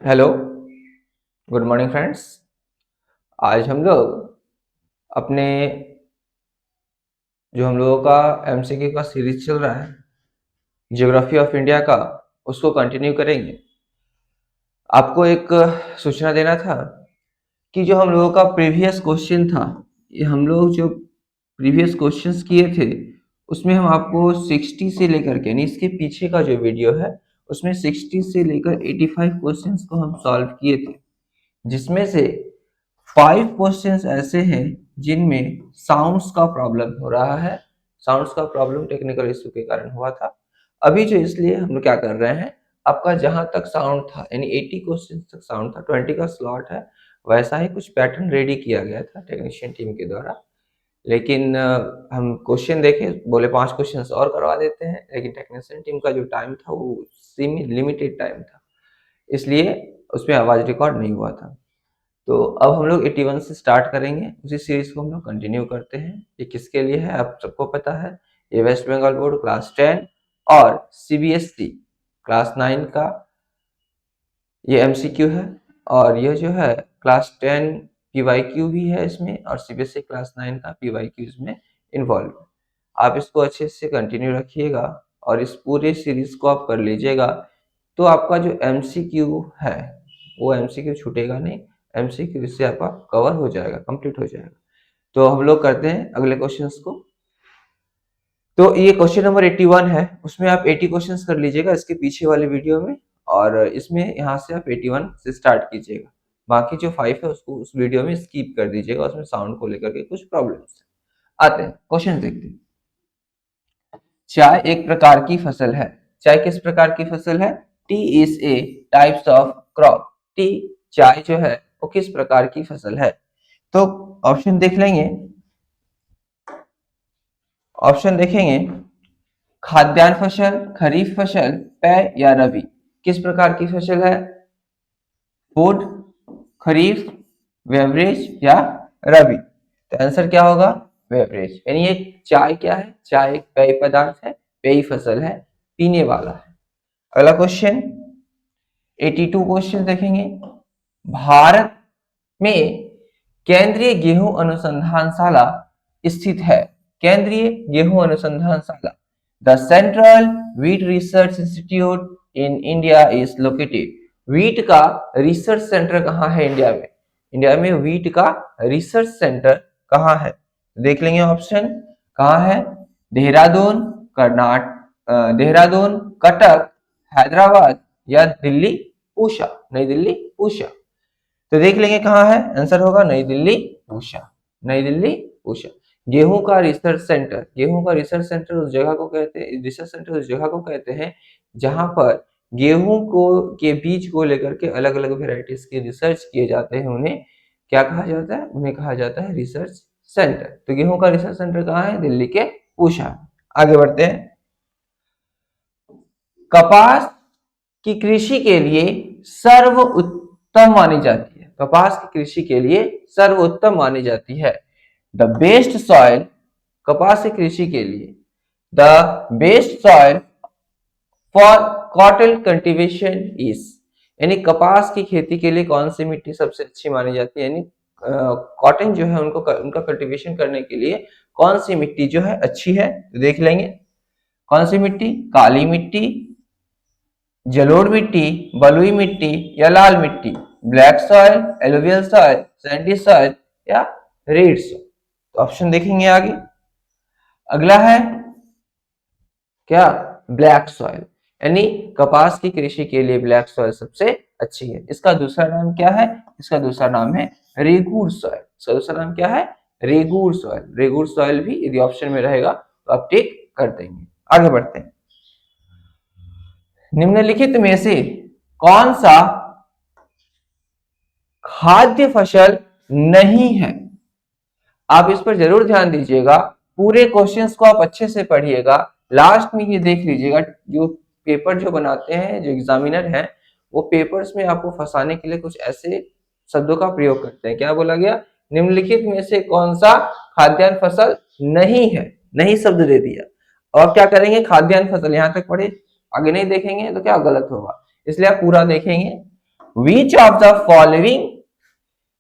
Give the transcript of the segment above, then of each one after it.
Hello, good morning friends. आज हम लोग अपने जो हम लोगों का एमसीक्यू का सीरीज चल रहा है ज्योग्राफी ऑफ इंडिया का, उसको कंटिन्यू करेंगे। आपको एक सूचना देना था कि जो हम लोगों का प्रीवियस क्वेश्चन था, ये हम लोग जो प्रीवियस क्वेश्चंस किए थे उसमें हम आपको 60 से लेकर के, यानी इसके पीछे का जो वीडियो है उसमें 60 से लेकर 85 क्वेश्चंस को हम सॉल्व किए थे, जिसमें से 5 क्वेश्चंस ऐसे हैं जिनमें साउंड्स का प्रॉब्लम हो रहा है। साउंड्स का प्रॉब्लम टेक्निकल इशू के कारण हुआ था। अभी जो इसलिए हम लोग क्या कर रहे हैं, आपका जहां तक साउंड था यानी 80 क्वेश्चन तक साउंड था, 20 का स्लॉट है, वैसा ही कुछ पैटर्न रेडी किया गया था टेक्नीशियन टीम के द्वारा। लेकिन हम क्वेश्चन देखे, बोले 5 क्वेश्चंस और करवा देते हैं, लेकिन टेक्नीशियन टीम का जो टाइम था वो सीमित लिमिटेड टाइम था, इसलिए उसमें आवाज रिकॉर्ड नहीं हुआ था। तो अब हम लोग 81 से स्टार्ट करेंगे, उसी सीरीज को हम लोग कंटिन्यू करते हैं। ये किसके लिए है आप सबको पता है, ये वेस्ट बंगाल बोर्ड क्लास 10 और सीबीएसई क्लास 9 का ये एमसीक्यू है, और ये जो है क्लास 10 पीवाईक्यू भी है इसमें, और सीबीएसई क्लास 9 का पीवाईक्यू इसमें इन्वॉल्व है। आप इसको अच्छे से कंटिन्यू रखिएगा और इस पूरे सीरीज को आप कर लीजिएगा, तो आपका जो एमसीक्यू है वो एमसीक्यू छूटेगा नहीं, एमसीक्यू इससे आपका कवर हो जाएगा, कंप्लीट हो जाएगा। तो हम लोग करते हैं अगले क्वेश्चंस को। तो ये क्वेश्चन नंबर 81 है, उसमें आप 80 क्वेश्चंस कर लीजिएगा इसके पीछे वाले वीडियो में, और इसमें यहाँ से आप 81 से स्टार्ट कीजिएगा। बाकी जो 5 है उसको उस वीडियो में स्किप कर दीजिएगा, उसमें साउंड को लेकर के कुछ प्रॉब्लम्स है। आते हैं क्वेश्चन देखते हैं। चाय एक प्रकार की फसल है। चाय किस प्रकार की फसल है? T is a types of crop. T, चाय जो है वो किस प्रकार की फसल है? तो ऑप्शन देख लेंगे, ऑप्शन देखेंगे, खाद्यान्न फसल, खरीफ फसल, पेय या रबी। किस प्रकार की फसल है? फूड, खरीफ, बेवरेज या रबी। तो आंसर क्या होगा? बेवरेज। यानी ये चाय क्या है? चाय एक पेय पदार्थ है, पेय फसल है, पीने वाला है। अगला क्वेश्चन 82 क्वेश्चन देखेंगे। भारत में केंद्रीय गेहूं अनुसंधानशाला स्थित है। केंद्रीय गेहूं अनुसंधानशाला, the central wheat research institute in India is located. Wheat का रिसर्च सेंटर कहाँ है इंडिया में? इंडिया में व्हीट का रिसर्च सेंटर कहाँ है? देख लेंगे ऑप्शन, कहाँ है? देहरादून, देहरादून, कटक, हैदराबाद या दिल्ली, पूषा, नई दिल्ली, पूषा। तो देख लेंगे कहाँ है, आंसर होगा नई दिल्ली, पूषा। नई दिल्ली, पूषा। गेहूं का रिसर्च सेंटर, गेहूं का रिसर्च सेंटर उस जगह को कहते हैं, रिसर्च सेंटर उस जगह को कहते हैं जहां पर गेहूं को के बीज को लेकर के अलग अलग वेराइटीज के रिसर्च किए जाते हैं। उन्हें क्या कहा जाता है? उन्हें कहा जाता है रिसर्च सेंटर। तो गेहूं का रिसर्च सेंटर कहाँ है? दिल्ली के पूषा। आगे बढ़ते हैं। कपास की कृषि के लिए सर्वोत्तम मानी जाती है। कपास की कृषि के लिए सर्वोत्तम मानी जाती है। द बेस्ट सॉइल, कपास की कृषि के लिए the best soil for cotton cultivation is, यानी कपास की खेती के लिए कौन सी मिट्टी सबसे अच्छी मानी जाती है? यानी कॉटन जो है उनको उनका कल्टीवेशन करने के लिए कौन सी मिट्टी जो है अच्छी है? तो देख लेंगे कौन सी मिट्टी, काली मिट्टी, जलोढ़ मिट्टी, बलुई मिट्टी या लाल मिट्टी, black soil, alluvial soil, Sandy soil या रेड सॉइल। तो ऑप्शन देखेंगे आगे। अगला है क्या? ब्लैक सॉइल, यानी कपास की कृषि के लिए ब्लैक सॉइल सबसे अच्छी है। इसका दूसरा नाम क्या है? इसका दूसरा नाम है रेगूर सॉइल। इसका दूसरा नाम क्या है? रेगूर सॉइल। रेगूर सॉइल भी यदि ऑप्शन में रहेगा तो आप टिक कर देंगे। आगे बढ़ते हैं। निम्नलिखित में से कौन सा खाद्य फसल नहीं है? आप इस पर जरूर ध्यान दीजिएगा, पूरे क्वेश्चंस को आप अच्छे से पढ़िएगा, लास्ट में ये देख लीजिएगा। जो पेपर जो बनाते हैं, जो एग्जामिनर हैं, वो पेपर्स में आपको फंसाने के लिए कुछ ऐसे शब्दों का प्रयोग करते हैं। क्या बोला गया? निम्नलिखित में से कौन सा खाद्यान्न फसल नहीं है, नहीं शब्द दे दिया। और क्या करेंगे? खाद्यान्न फसल यहां तक पढ़े, आगे नहीं देखेंगे तो क्या गलत होगा, इसलिए आप पूरा देखेंगे। Which of the following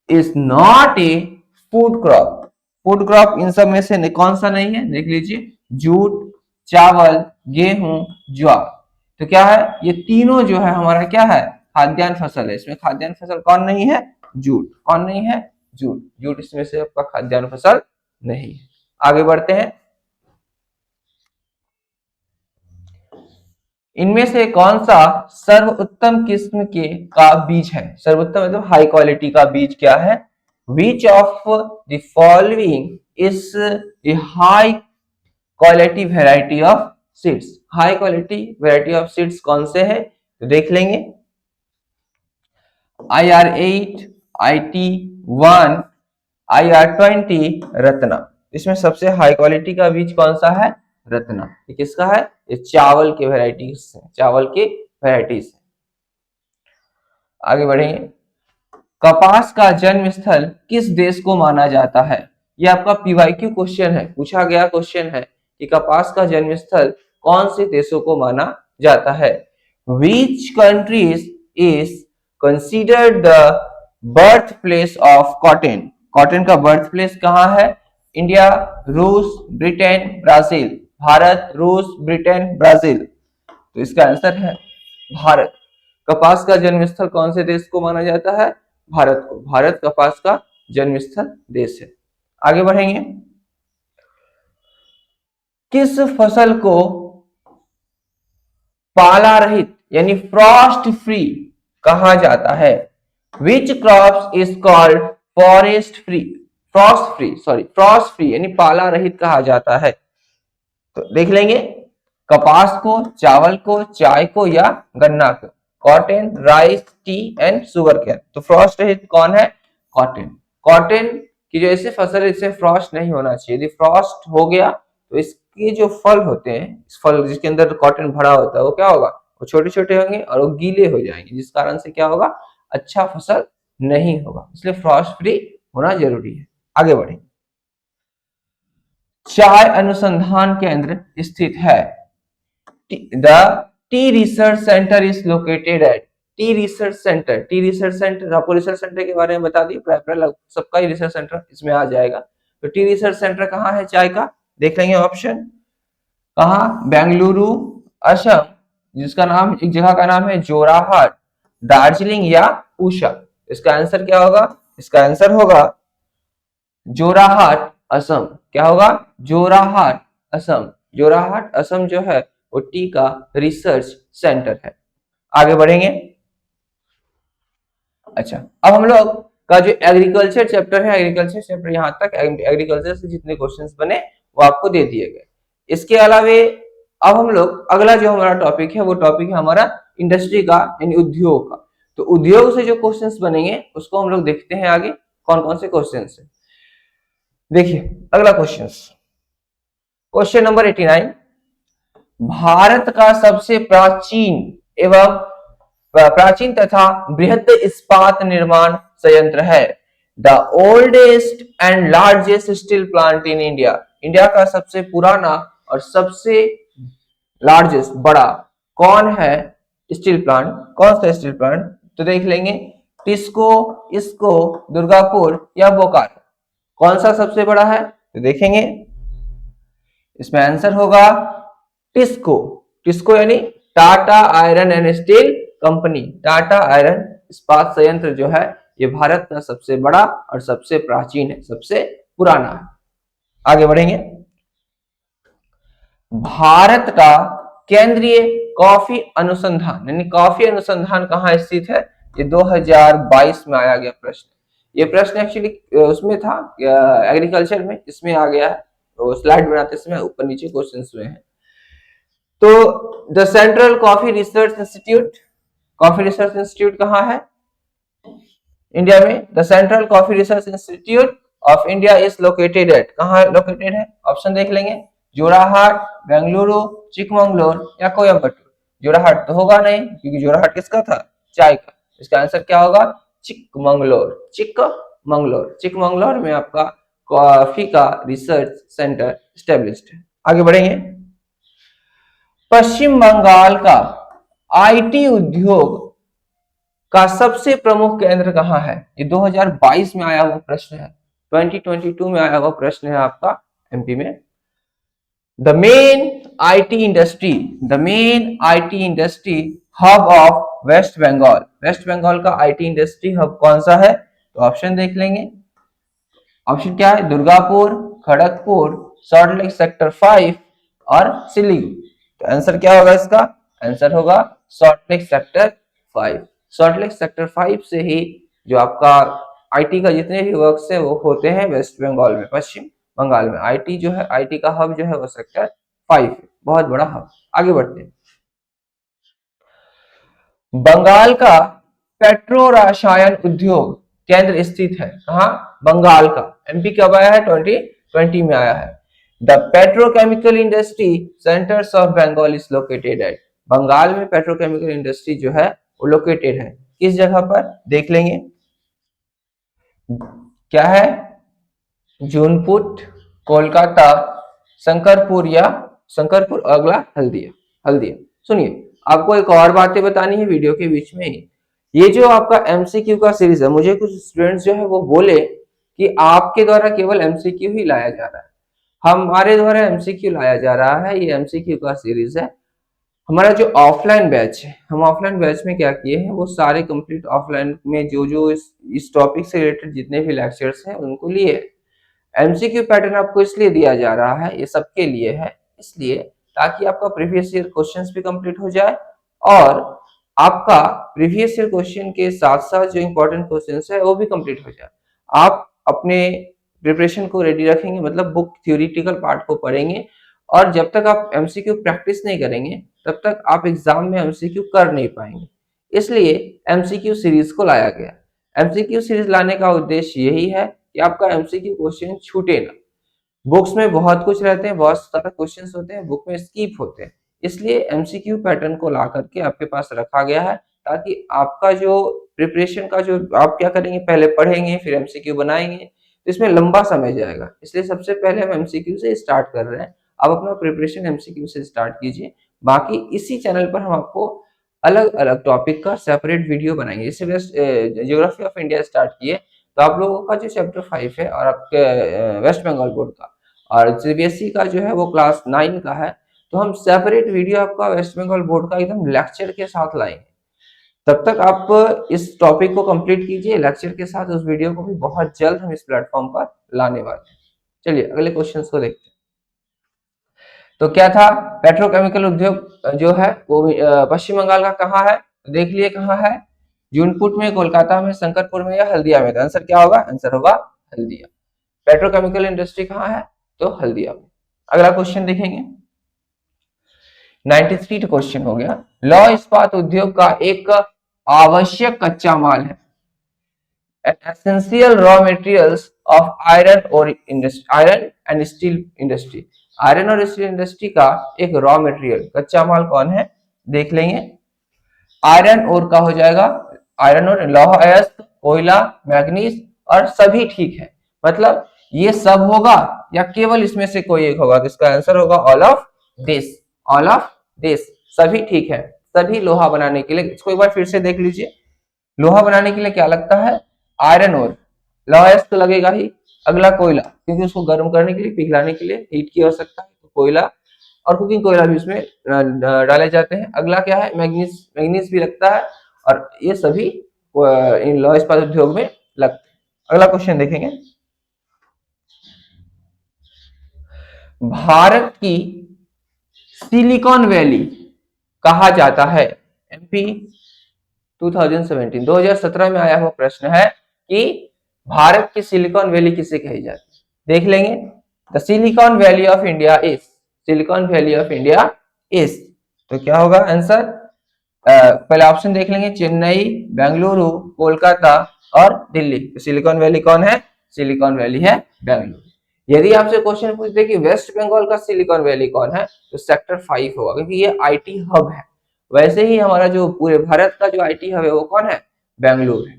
is not a food crop? Food crop in सब में से कौन सा नहीं है? देख लीजिए, जूट, चावल, गेहूं, ज्वार। तो क्या है, ये तीनों जो है हमारा क्या है, खाद्यान्न फसल है। इसमें खाद्यान्न फसल कौन नहीं है? जूट। कौन नहीं है? जूट। जूट इसमें से आपका खाद्यान्न फसल नहीं है। आगे बढ़ते हैं। इनमें से कौन सा सर्वोत्तम किस्म के का बीज है? सर्वोत्तम मतलब हाई क्वालिटी का बीज क्या है? Which of the following is a high quality variety of seeds? High quality variety of seeds कौन से है? तो देख लेंगे, IR8, IT1, IR20, रत्ना। इसमें सबसे हाई क्वालिटी का बीज कौन सा है? रत्ना। ये किसका है? ये चावल के वेराइटीज है, चावल के वेराइटीज। आगे बढ़ेंगे। कपास का जन्म स्थल किस देश को माना जाता है? ये आपका पीवाईक्यू क्वेश्चन है, पूछा गया क्वेश्चन है कि कपास का जन्म स्थल कौन से देशों को माना जाता है? Which countries is considered the birthplace of cotton? Cotton का बर्थ प्लेस कहाँ है? इंडिया, रूस, ब्रिटेन, ब्राजील। भारत, रूस, ब्रिटेन, ब्राजील। तो इसका आंसर है भारत। कपास का जन्म स्थल कौन से देश को माना जाता है? भारत को। भारत कपास का जन्म स्थल देश है। आगे बढ़ेंगे। किस फसल को पाला रहित यानी फ्रॉस्ट फ्री कहा जाता है? Which crops is called forest free, frost free यानी पाला रहित कहा जाता है? तो देख लेंगे, कपास को, चावल को, चाय को या गन्ना को। Cotton, rice, tea and sugar cane. तो फ्रॉस्ट रहित कौन है? कॉटन। कॉटन की जो ऐसे फसल है इससे फ्रॉस्ट नहीं होना चाहिए। यदि फ्रॉस्ट हो गया तो इसके जो फल होते हैं, इस फल जिसके अंदर कॉटन भरा होता है, वो क्या होगा, वो छोटे छोटे होंगे और वो गीले हो जाएंगे, जिस कारण से क्या होगा, अच्छा फसल नहीं होगा। इसलिए फ्रॉस्ट फ्री होना जरूरी है। आगे बढ़ेंगे। चाय अनुसंधान केंद्र स्थित है? The T research centre is located eight? T research centre, T research centre, आपको रिसर्च सेंटर के बारे में बता दी, सबका ही रिसर्च सेंटर इसमें आ जाएगा। तो टी रिसर्च सेंटर कहाँ है चाय का? देख लेंगे ऑप्शन। कहाँ? बेंगलुरु, असम, जिसका नाम, एक जगह का नाम है जोराहाट, दार्जिलिंग या पूसा। इसका आंसर क्या होगा? इसका आंसर होगा जोराहाट, असम। क्या होगा? जोराहाट, असम। जोराहाट, असम जो है वो टी का रिसर्च सेंटर है। आगे बढ़ेंगे। अच्छा, अब हम लोग का जो एग्रीकल्चर चैप्टर है, एग्रीकल्चर चैप्टर यहाँ तक, एग्रीकल्चर से जितने क्वेश्चंस बने वो आपको दे दिए गए। इसके अलावे अब हम लोग अगला जो हमारा टॉपिक है वो टॉपिक है हमारा इंडस्ट्री का यानी उद्योग का। तो उद्योग से जो क्वेश्चंस बनेंगे उसको हम लोग देखते हैं आगे कौन कौन से क्वेश्चंस है। देखिए अगला क्वेश्चन, क्वेश्चन नंबर 89। भारत का सबसे प्राचीन तथा बृहद इस्पात निर्माण संयंत्र है? The oldest and largest steel plant in India? India का सबसे पुराना और सबसे लार्जेस्ट बड़ा कौन है स्टील प्लांट? कौन सा स्टील प्लांट? तो देख लेंगे, टिस्को, इसको, दुर्गापुर या बोकारो। कौन सा सबसे बड़ा है? तो देखेंगे, इसमें आंसर होगा टिस्को। टिस्को यानी Tata iron and steel company. Tata iron इस्पात संयंत्र जो है ये भारत का सबसे बड़ा और सबसे प्राचीन है, सबसे पुराना है। आगे बढ़ेंगे। भारत का केंद्रीय कॉफी अनुसंधान यानी कॉफी अनुसंधान कहाँ स्थित है? ये 2022 में आया गया प्रश्न। ये प्रश्न एक्चुअली उसमें था एग्रीकल्चर में, इसमें आ गया है। तो स्लाइड बनाते समय ऊपर नीचे क्वेश्चंस हुए हैं। तो the central coffee research institute कहाँ है इंडिया में? The central coffee research institute of India is located eight? कहाँ लोकेटेड है? ऑप्शन देख लेंगे, जोराहाट, बेंगलुरु, चिकमंगलोर या कोयम्बटूर। जोराहाट तो होगा नहीं क्योंकि जोराहाट किसका था? चाय का। इसका आंसर क्या होगा? चिकमंगलोर। चिकमंगलोर, चिकमंगलोर में आपका कॉफी का रिसर्च सेंटर स्टेब्लिश्ड है। आगे बढ़ेंगे। पश्चिम बंगाल का आईटी उद्योग का सबसे प्रमुख केंद्र कहाँ है? ये 2022 में आया हुआ प्रश्न है, 2022 में आया हुआ प्रश्न है आपका एमपी में। The main IT industry, the main IT industry hub of West Bengal, West Bengal का आईटी इंडस्ट्री हब कौन सा है? तो ऑप्शन देख लेंगे। ऑप्शन क्या है? Durgapur, Kharagpur, salt lake sector 5 और सिलीगुड़ी। तो आंसर क्या होगा इसका? आंसर होगा salt lake sector 5। Salt lake sector 5 से ही जो आपका आईटी का जितने भी वर्क्स है वो होते हैं वेस्ट बंगाल में, पश्चिम बंगाल में। आईटी जो है, आईटी का हब जो है वो सेक्टर 5 है, बहुत बड़ा हब। आगे बढ़ते हैं। बंगाल का पेट्रो रसायन उद्योग केंद्र स्थित है कहाँ? बंगाल का। एमपी कब आया है? 2020 में आया है। The petrochemical industry centres of Bengal is located at, Bengal में पेट्रोकेमिकल इंडस्ट्री जो है वो लोकेटेड है किस जगह पर? देख लेंगे। क्या है? जूनपुट, कोलकाता, शंकरपुर या शंकरपुर, अगला हल्दिया, हल्दिया। सुनिए, आपको एक और बातें बतानी है वीडियो के बीच में। ये जो आपका एमसीक्यू का सीरीज है, मुझे कुछ स्टूडेंट्स जो है वो बोले कि आपके द्वारा केवल एमसीक्यू ही लाया जा रहा है। हमारे द्वारा एमसीक्यू लाया जा रहा है, ये एमसीक्यू का सीरीज है। हमारा जो ऑफलाइन बैच है, हम ऑफलाइन बैच में क्या किए हैं, वो सारे कंप्लीट ऑफलाइन में जो जो इस टॉपिक से रिलेटेड जितने भी लेक्चर्स हैं उनको लिए। एमसीक्यू पैटर्न आपको इसलिए दिया जा रहा है, ये सबके लिए है, इसलिए ताकि आपका प्रीवियस ईयर क्वेश्चंस भी कंप्लीट हो जाए और आपका प्रीवियस ईयर क्वेश्चन के साथ साथ जो इंपॉर्टेंट क्वेश्चंस है वो भी कंप्लीट हो जाए। आप अपने प्रिपरेशन को रेडी रखेंगे, मतलब बुक थ्योरेटिकल पार्ट को पढ़ेंगे, और जब तक आप एमसीक्यू प्रैक्टिस नहीं करेंगे तब तक आप एग्जाम में एमसीक्यू कर नहीं पाएंगे। इसलिए एमसीक्यू सीरीज को लाया गया। एमसीक्यू सीरीज लाने का उद्देश्य यही है कि आपका एमसीक्यू क्वेश्चन छूटे ना। बुक्स में बहुत कुछ रहते हैं, बहुत सारे क्वेश्चंस होते हैं, बुक में स्किप होते हैं, इसलिए एमसीक्यू पैटर्न को ला करके आपके पास रखा गया है, ताकि आपका जो प्रिपरेशन का जो आप क्या करेंगे, पहले पढ़ेंगे फिर एमसीक्यू बनाएंगे, तो इसमें लंबा समय जाएगा। इसलिए सबसे पहले हम एमसीक्यू से स्टार्ट कर रहे हैं। आप अपना प्रिपरेशन एमसीक्यू से स्टार्ट कीजिए। बाकी इसी चैनल पर हम आपको अलग अलग टॉपिक का सेपरेट वीडियो बनाएंगे। जैसे ज्योग्राफी ऑफ इंडिया स्टार्ट किए तो आप लोगों का जो चैप्टर 5 है और आपके वेस्ट बंगाल बोर्ड का और सीबीएसई का जो है वो क्लास 9 का है, तो हम सेपरेट वीडियो आपका वेस्ट बंगाल बोर्ड का एकदम लेक्चर के साथ लाएंगे। तब तक आप इस टॉपिक को कंप्लीट कीजिए लेक्चर के साथ। उस वीडियो को भी बहुत जल्द हम इस प्लेटफॉर्म पर लाने वाले हैं। चलिए अगले क्वेश्चंस को देखते हैं। तो क्या था? पेट्रोकेमिकल उद्योग जो है वो पश्चिम बंगाल का कहाँ है? देख लिए कहाँ है? जूनपुट में, कोलकाता में, शंकरपुर में या हल्दिया में। तो आंसर क्या होगा? आंसर होगा हल्दिया। पेट्रोकेमिकल इंडस्ट्री कहाँ है? तो हल्दिया में। अगला क्वेश्चन देखेंगे। 93 क्वेश्चन हो गया। लौह इस्पात उद्योग का एक आवश्यक कच्चा माल है। An essential raw materials of iron and steel industry। Iron और स्टील इंडस्ट्री का एक रॉ मटेरियल कच्चा माल कौन है? देख लेंगे। आयरन और का हो जाएगा, आयरन और, लौह अयस्क, कोयला, मैग्नीज और सभी ठीक है। मतलब ये सब होगा या केवल इसमें से कोई एक होगा? तो इसका आंसर होगा all of this. All of this, सभी ठीक है। सभी लोहा बनाने के लिए, इसको एक बार फिर से देख लीजिए। लोहा बनाने के लिए क्या लगता है? आयरन और, लौह अयस्क तो लगेगा ही। अगला कोयला, क्योंकि उसको गर्म करने के लिए, पिघलाने के लिए हीट की आवश्यकता है, तो कोयला और कुकिंग कोयला भी उसमें डाले जाते हैं। अगला क्या है? मैग्नीज, मैग्नीज भी लगता है और ये सभी इन लौह इस्पात उद्योग में लगते हैं। अगला क्वेश्चन देखेंगे। भारत की सिलिकॉन वैली कहा जाता है? एमपी 2017 में आया हुआ प्रश्न है कि भारत की सिलिकॉन वैली किसे कही जाती है? देख लेंगे। The silicon valley of India is, silicon valley of India is, तो क्या होगा आंसर? पहले ऑप्शन देख लेंगे। चेन्नई, बेंगलुरु, कोलकाता और दिल्ली। तो सिलिकॉन वैली कौन है? सिलिकॉन वैली है बेंगलुरु। यदि आपसे क्वेश्चन पूछते कि वेस्ट बंगाल का सिलिकॉन वैली कौन है, तो सेक्टर 5 होगा, क्योंकि ये आईटी हब है। वैसे ही हमारा जो पूरे भारत का जो आईटी हब है वो कौन है? बेंगलुरु है।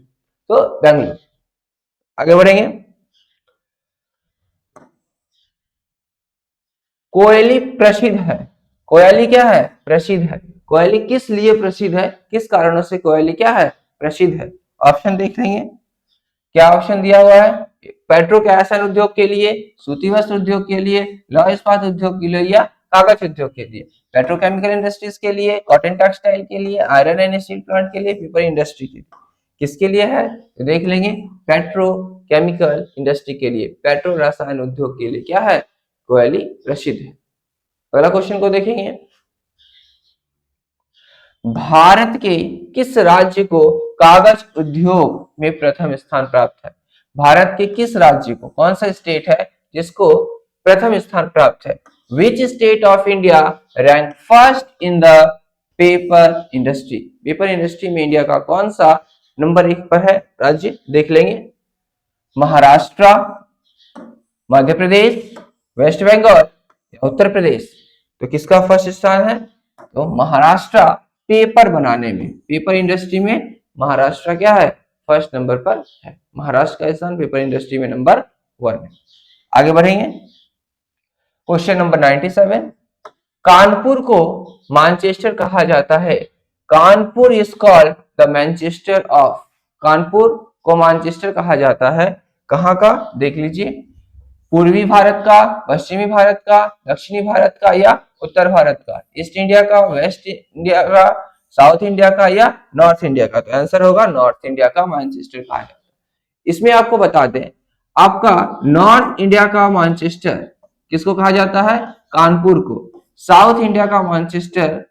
तो बेंगलुरु। आगे बढ़ेंगे। कोयली प्रसिद्ध है। कोयली क्या है? प्रसिद्ध है। कोयली किस लिए प्रसिद्ध है? किस कारणों से कोयली क्या है? प्रसिद्ध है? ऑप्शन देख लेंगे, क्या ऑप्शन दिया हुआ है? पेट्रोकेमिकल उद्योग के लिए, सूती वस्त्र उद्योग के लिए, लौह इस्पात उद्योग के लिए या कागज उद्योग के लिए? पेट्रोकेमिकल इंडस्ट्रीज के लिए, कॉटन टेक्सटाइल के लिए, आयरन एंड स्टील प्लांट के लिए, पेपर इंडस्ट्री के लिए। किसके लिए है तो देख लेंगे, पेट्रोकेमिकल इंडस्ट्री के लिए, पेट्रो रसायन उद्योग के लिए क्या है? कोयली प्रसिद्ध है। अगला क्वेश्चन को देखेंगे, भारत के किस राज्य को कागज उद्योग में प्रथम स्थान प्राप्त है? भारत के किस राज्य को, कौन सा स्टेट है जिसको प्रथम स्थान प्राप्त है? Which state of India rank first in the paper industry? Paper industry में इंडिया का कौन सा नंबर 1 पर है राज्य? देख लेंगे, महाराष्ट्र, मध्य प्रदेश, वेस्ट बंगाल, उत्तर प्रदेश। तो किसका फर्स्ट स्थान है? तो महाराष्ट्र पेपर बनाने में, पेपर इंडस्ट्री में महाराष्ट्र क्या है? फर्स्ट नंबर पर है। महाराष्ट्र का स्थान पेपर इंडस्ट्री में नंबर 1 है। आगे बढ़ेंगे, क्वेश्चन नंबर 97, कानपुर को मैनचेस्टर कहा जाता है। Kanpur is called the Manchester of, Kanpur को मैनचेस्टर कहा जाता है कहाँ का? देख लीजिए, पूर्वी भारत का, पश्चिमी भारत का, दक्षिणी भारत का या उत्तर भारत का? ईस्ट इंडिया का, वेस्ट इंडिया का, साउथ इंडिया का या नॉर्थ इंडिया का? तो आंसर होगा नॉर्थ इंडिया का मैनचेस्टर कहा जाता है। इसमें आपको बता दें, आपका नॉर्थ इंडिया का मैनचेस्टर किसको कहा जाता है? कानपुर को। साउथ इंडिया का मैनचेस्टर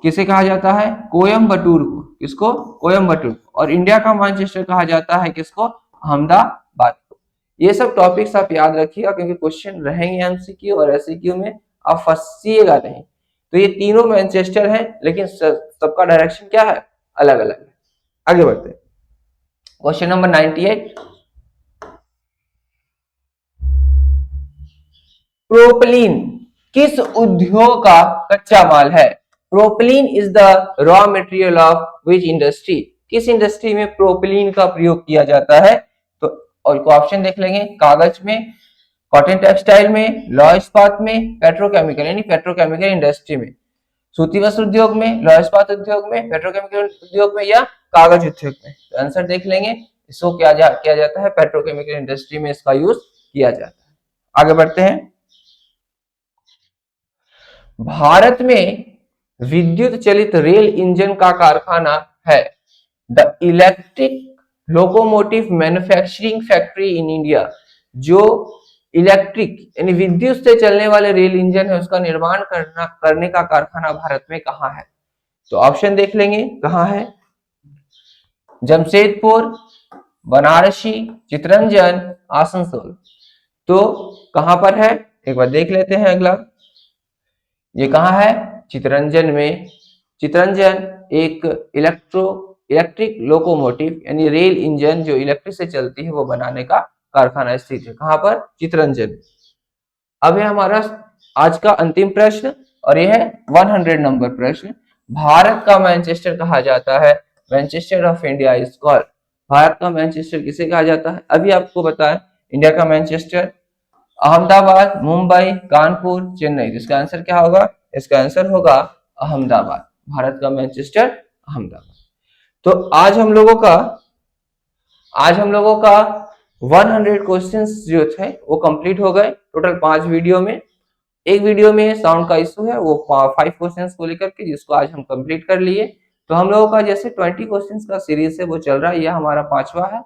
किसे कहा जाता है? कोयम्बटूर को। किसको? कोयम्बटूर। और इंडिया का मैनचेस्टर कहा जाता है किसको? अहमदाबाद को। ये सब टॉपिक्स आप याद रखिएगा क्योंकि क्वेश्चन रहेंगे एमसीक्यू और एससीक्यू में, आप फंसिएगा नहीं। तो ये तीनों मैनचेस्टर हैं लेकिन सबका डायरेक्शन क्या है? अलग अलग है। आगे बढ़ते हैं, क्वेश्चन नंबर 98, प्रोपिलीन किस उद्योग का कच्चा माल है? Propylene is the raw material of which industry? किस इंडस्ट्री में प्रोपिलीन का प्रयोग किया जाता है? तो और ऑप्शन देख लेंगे, कागज में, कॉटन टेक्सटाइल में, लौह इस्पात में, पेट्रोकेमिकल यानी पेट्रोकेमिकल इंडस्ट्री में, सूती वस्त्र उद्योग में, लौह इस्पात उद्योग में, पेट्रोकेमिकल उद्योग में या कागज उद्योग में? तो आंसर देख लेंगे, इसको किया जाता है पेट्रोकेमिकल इंडस्ट्री में इसका यूज किया जाता है। आगे बढ़ते हैं, भारत में विद्युत चलित रेल इंजन का कारखाना है। The electric locomotive manufacturing factory in India, जो इलेक्ट्रिक यानी विद्युत से चलने वाले रेल इंजन है उसका निर्माण करने का कारखाना भारत में कहाँ है? तो ऑप्शन देख लेंगे, कहाँ है? जमशेदपुर, बनारसी, चितरंजन, आसनसोल। तो कहां पर है एक बार देख लेते हैं। अगला ये कहाँ है? चितरंजन में। चितरंजन एक इलेक्ट्रिक लोकोमोटिव यानी रेल इंजन जो इलेक्ट्रिक से चलती है वो बनाने का कारखाना स्थित है। कहां पर? चितरंजन। अब है हमारा आज का अंतिम प्रश्न और यह है 100 नंबर प्रश्न। भारत का मैनचेस्टर कहा जाता है, Manchester of India is called. Bharat का मैनचेस्टर किसे कहा जाता है? अभी आपको बताएं, इंडिया का मैनचेस्टर अहमदाबाद, मुंबई, कानपुर, चेन्नई। इसका आंसर क्या होगा? इसका आंसर होगा अहमदाबाद। भारत का मैनचेस्टर अहमदाबाद। तो आज हम लोगों का 100 क्वेश्चंस जो थे वो कंप्लीट हो गए। टोटल 5 वीडियो में, एक वीडियो में साउंड का इशू है वो 5 क्वेश्चंस को लेकर के, जिसको आज हम कंप्लीट कर लिए। तो हम लोगों का जैसे 20 क्वेश्चंस का सीरीज है वो चल रहा है, यह हमारा 5वां है।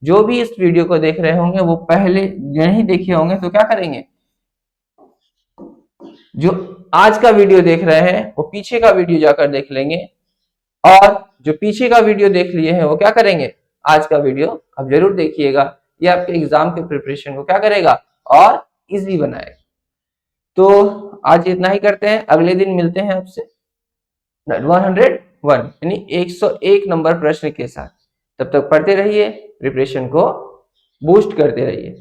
जो भी इस वीडियो को देख रहे होंगे वो पहले नहीं देखे होंगे तो क्या करेंगे, जो आज का वीडियो देख रहे हैं वो पीछे का वीडियो जाकर देख लेंगे, और जो पीछे का वीडियो देख लिए हैं वो क्या करेंगे, आज का वीडियो अब जरूर देखिएगा। ये आपके एग्जाम के प्रिपरेशन को क्या करेगा और इजी बनाएगा। तो आज इतना ही करते हैं, अगले दिन मिलते हैं आपसे 101 यानी 101 नंबर प्रश्न के साथ। तब तक पढ़ते रहिए, प्रिपरेशन को बूस्ट करते रहिए।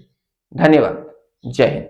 धन्यवाद। जय हिंद।